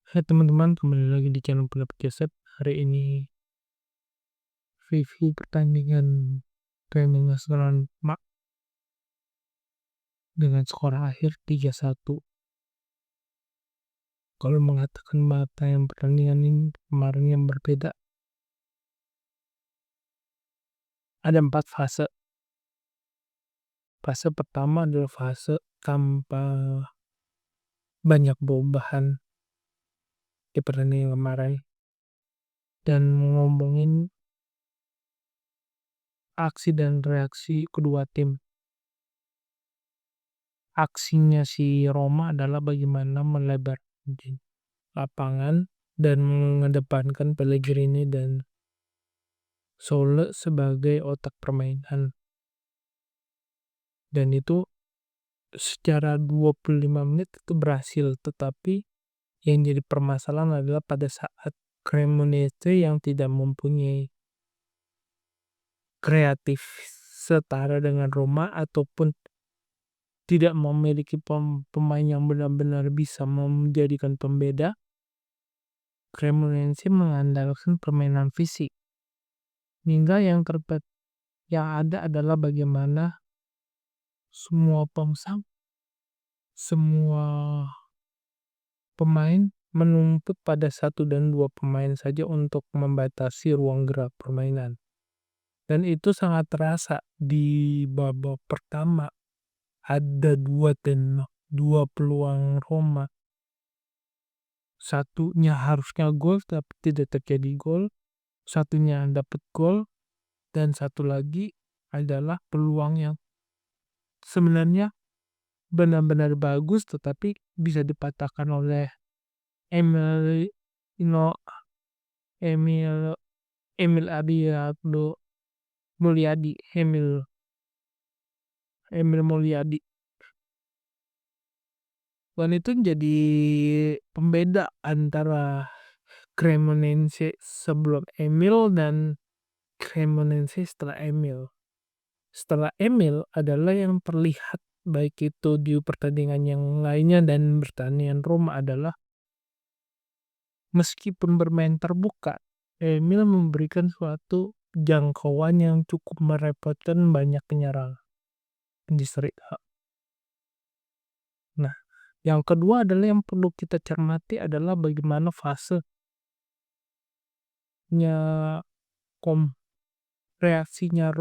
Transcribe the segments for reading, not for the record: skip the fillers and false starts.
Hai teman-teman, kembali lagi di channel Pendapat Joseph. Hari ini review pertandingan Cremonese Mak dengan skor akhir 3-1. Kalau mengatakan mata yang pertandingan ini kemarin yang berbeda, ada 4 fase. Fase pertama adalah fase tanpa banyak perubahan di pertandingan kemarin, dan ngomongin aksi dan reaksi kedua tim. Aksinya si Roma adalah bagaimana melebar lapangan dan mengedepankan Pellegrini dan Sole sebagai otak permainan. Dan itu secara 25 menit itu berhasil, tetapi yang jadi permasalahan adalah pada saat Cremonese yang tidak mempunyai kreatif setara dengan Roma ataupun tidak memiliki pemain yang benar-benar bisa menjadikan pembeda, Cremonese mengandalkan permainan fisik. Hingga yang ada adalah bagaimana semua pemain menuntut pada 1 dan 2 pemain saja untuk membatasi ruang gerak permainan. Dan itu sangat terasa di babak pertama. Ada 2 peluang Roma. Satunya harusnya gol tapi tidak terjadi gol. Satunya dapat gol, dan satu lagi adalah peluang yang sebenarnya benar-benar bagus tetapi bisa dipatahkan oleh Emil Ino Emil Emil Abiardo Mulyadi Emil Mulyadi. Dan itu jadi pembeda antara Cremonese sebelum Emil dan Cremonese setelah Emil. Setelah Emil adalah yang terlihat baik itu di pertandingan yang lainnya dan pertandingan Roma adalah meskipun bermain terbuka, Emil memberikan suatu jangkauan yang cukup merepotkan banyak penyerang di Serie A. Nah, yang kedua adalah yang perlu kita cermati adalah bagaimana fasenya reaksinya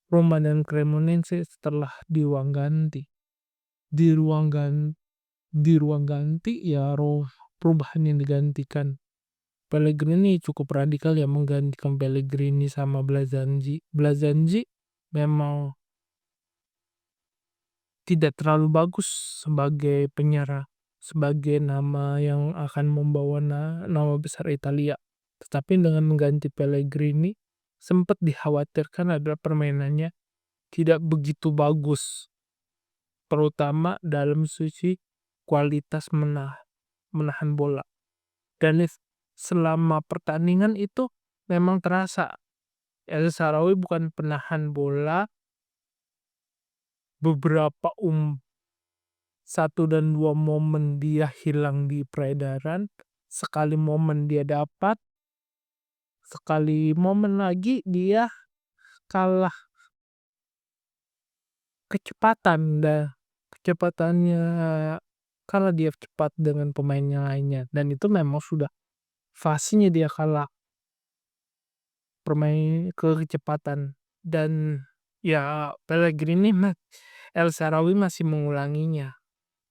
Roma dan Cremonese setelah di ruang ganti. Di ruang ganti ya perubahan yang digantikan. Pellegrini cukup radikal ya menggantikan Pellegrini sama Blazanji. Blazanji memang tidak terlalu bagus sebagai penyerang, sebagai nama yang akan membawa nama besar Italia. Tetapi dengan mengganti Pellegrini, sempat dikhawatirkan adalah permainannya tidak begitu bagus, terutama dalam sisi kualitas menahan bola. Dan selama pertandingan itu memang terasa El Shaarawy bukan penahan bola. Beberapa 1 dan 2 momen dia hilang di peredaran, sekali momen dia dapat, sekali momen lagi dia kalah kecepatannya kalah dia cepat dengan pemain yang lainnya, dan itu memang sudah fasenya dia kalah kecepatan. Dan ya Pellegrini El Shaarawy masih mengulanginya.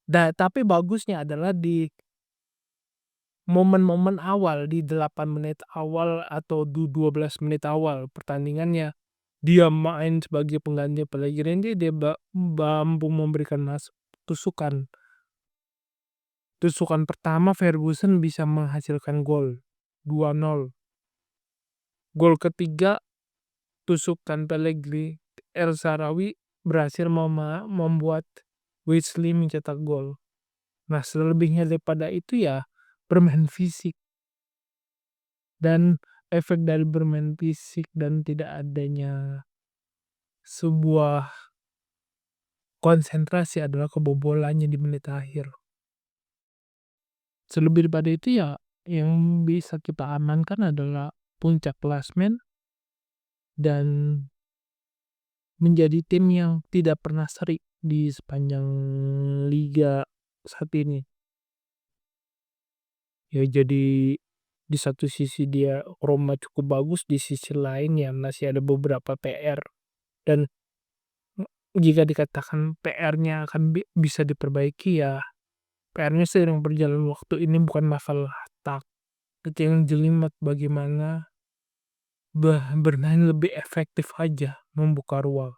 Tapi bagusnya adalah di momen-momen awal, di 8 menit awal atau 12 menit awal pertandingannya, dia main sebagai pengganti Pellegrini, dia mampu memberikan tusukan. Tusukan pertama Ferguson bisa menghasilkan gol 2-0. Gol ketiga tusukan Pellegrini, El Shaarawy berhasil membuat Wesley mencetak gol. Nah, selebihnya daripada itu ya bermain fisik. Dan efek dari bermain fisik dan tidak adanya sebuah konsentrasi adalah kebobolannya di menit akhir. Selebih daripada itu ya yang bisa kita amankan adalah puncak klasmen dan menjadi tim yang tidak pernah seri di sepanjang liga saat ini. Ya jadi di satu sisi dia Roma cukup bagus, di sisi lain ya masih ada beberapa PR dan jika dikatakan PR-nya akan bisa diperbaiki ya PR-nya seiring berjalan waktu ini bukan masalah taktik yang jelimet, bagaimana bermain lebih efektif aja, membuka ruang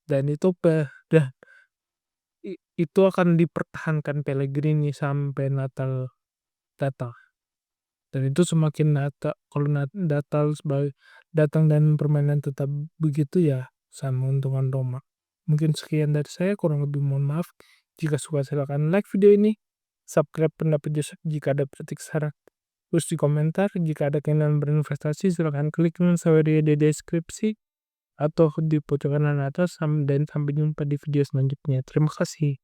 dan itu akan dipertahankan Pellegrini sampai Natal datang. Dan itu semakin kalau Natal datang dan permainan tetap begitu ya sangat menguntungkan Roma. Mungkin sekian dari saya, kurang lebih mohon maaf. Jika suka silakan like video ini, subscribe pendapat Joseph jika ada kritik saran. Terus di komentar, jika ada keinginan berinvestasi silakan klik link saya di deskripsi atau di pojokan kanan atas dan sampai jumpa di video selanjutnya. Terima kasih.